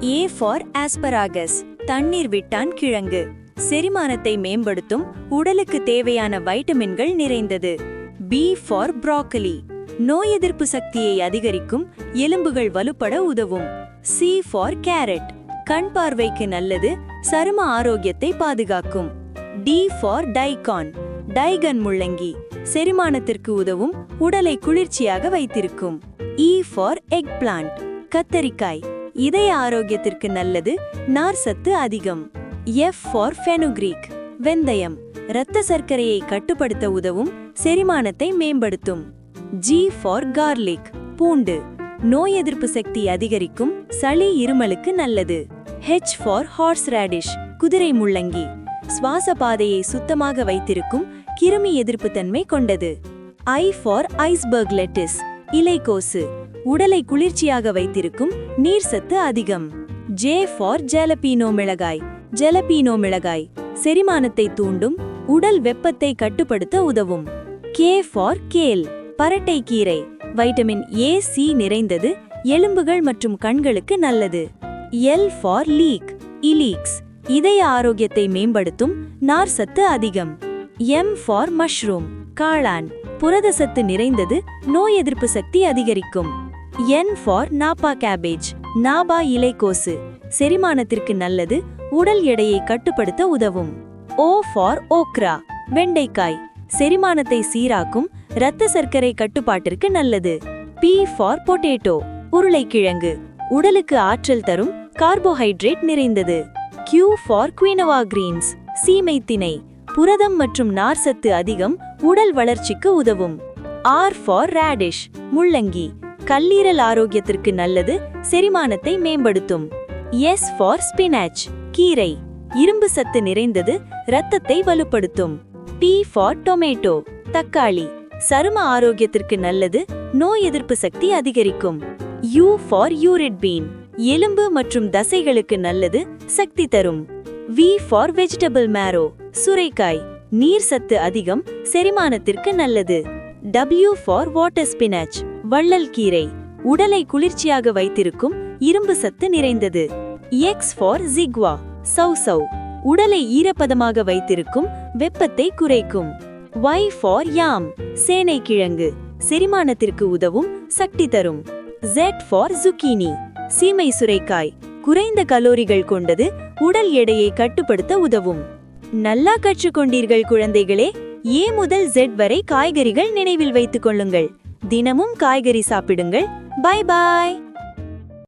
A for asparagus, தண்ணீர் விட்டான் கிழங்கு. செரிமானத்தை மேம்படுத்தும், உடலுக்கு தேவையான வைட்டமின்கள் நிறைந்தது. B for broccoli, நோய் எதிர்ப்பு சக்தியை அதிகரிக்கும், எலும்புகள் வலுப்பட உதவும். C for carrot, கண் பார்வைக்கு நல்லது, சரும ஆரோக்கியத்தை பாதுகாக்கும். D for daikon, டைகன் முள்ளங்கி, செரிமானத்திற்கு உதவும், உடலை குளிர்ச்சியாக வைத்திருக்கும். E for eggplant, கத்தரிக்காய், இதய ஆரோக்கியத்திற்கு நல்லது, நார் சத்து அதிகம். F for fenugreek, வெந்தயம், இரத்த சர்க்கரையை கட்டுப்படுத்த உதவும், செரிமானத்தை மேம்படுத்தும். G for garlic, பூண்டு, நோய் எதிர்ப்பு சக்தி அதிகரிக்கும், சளி இருமலுக்கு நல்லது. H for horseradish, குதிரை முள்ளங்கி, சுவாச பாதையை சுத்தமாக வைத்திருக்கும், கிருமி எதிர்ப்பு தன்மை கொண்டது. I for iceberg lettuce, இலைக்கோசு, உடலை குளிர்ச்சியாக வைத்திருக்கும், நீர் சத்து அதிகம். J for jalapeno மிளகாய், ஜலபீனோ மிளகாய், செரிமானத்தை தூண்டும், உடல் வெப்பத்தை கட்டுப்படுத்த உதவும். K for kale, பரட்டை கீரை, வைட்டமின் A, C நிறைந்தது, எலும்புகள் மற்றும் கண்களுக்கு நல்லது. L for leek, இலீக்ஸ், இதய ஆரோக்கியத்தை மேம்படுத்தும், நார் சத்து அதிகம். M for mushroom, காளான், புரத சத்து நிறைந்தது, நோய் எதிர்ப்பு சக்தி அதிகரிக்கும். N for napa cabbage, napa இலைக்கோசு, செரிமானத்திற்கு நல்லது, உடல் எடையை கட்டுப்படுத்த உதவும். O for okra, வெண்டைக்காய், செரிமானத்தை சீராக்கும், இரத்த சர்க்கரை கட்டுப்பாட்டிற்கு நல்லது. P for potato, உருளைக்கிழங்கு, உடலுக்கு ஆற்றல் தரும், கார்போஹைட்ரேட் நிறைந்தது. Q for quinoa greens, சீமை திணை, புரதம் மற்றும் நார்சத்து அதிகம், உடல் வளர்ச்சிக்கு உதவும். R for radish, முள்ளங்கி, கல்லீரல் ஆரோக்கியத்திற்கு நல்லது, செரிமானத்தை மேம்படுத்தும். S for spinach, கீரை, இரும்பு சத்து நிறைந்தது, இரத்தத்தை வலுப்படுத்தும். T for tomato, தக்காளி, சரும ஆரோக்கியத்திற்கு நல்லது, நோய் எதிர்ப்பு சக்தி அதிகரிக்கும். U for urate bean, எலும்பு மற்றும் தசைகளுக்கு நல்லது, சக்தி தரும். V for vegetable marrow, சுரைக்காய், நீர் சத்து அதிகம், செரிமானத்திற்கு நல்லது. W for water spinach, வள்ளல் கீரை, உடலை குளிர்ச்சியாக வைத்திருக்கும், இரும்பு சத்து நிறைந்தது. X for zigua, சௌசௌ, உடலை ஈரப்பதமாக வைத்திருக்கும், வெப்பத்தை குறைக்கும். Y for yam, சேனை கிழங்கு, செரிமானத்திற்கு உதவும், சக்தி தரும். Z for zucchini, சீமை சுரைக்காய், குறைந்த கலோரிகள் கொண்டது, உடல் எடையை கட்டுப்படுத்த உதவும். நல்லா கற்றுக்கொண்டீர்கள் குழந்தைகளே. A முதல் Z வரை காய்கறிகள் நினைவில் வைத்துக் கொள்ளுங்கள். தினமும் காய்கறி சாப்பிடுங்கள். Bye bye.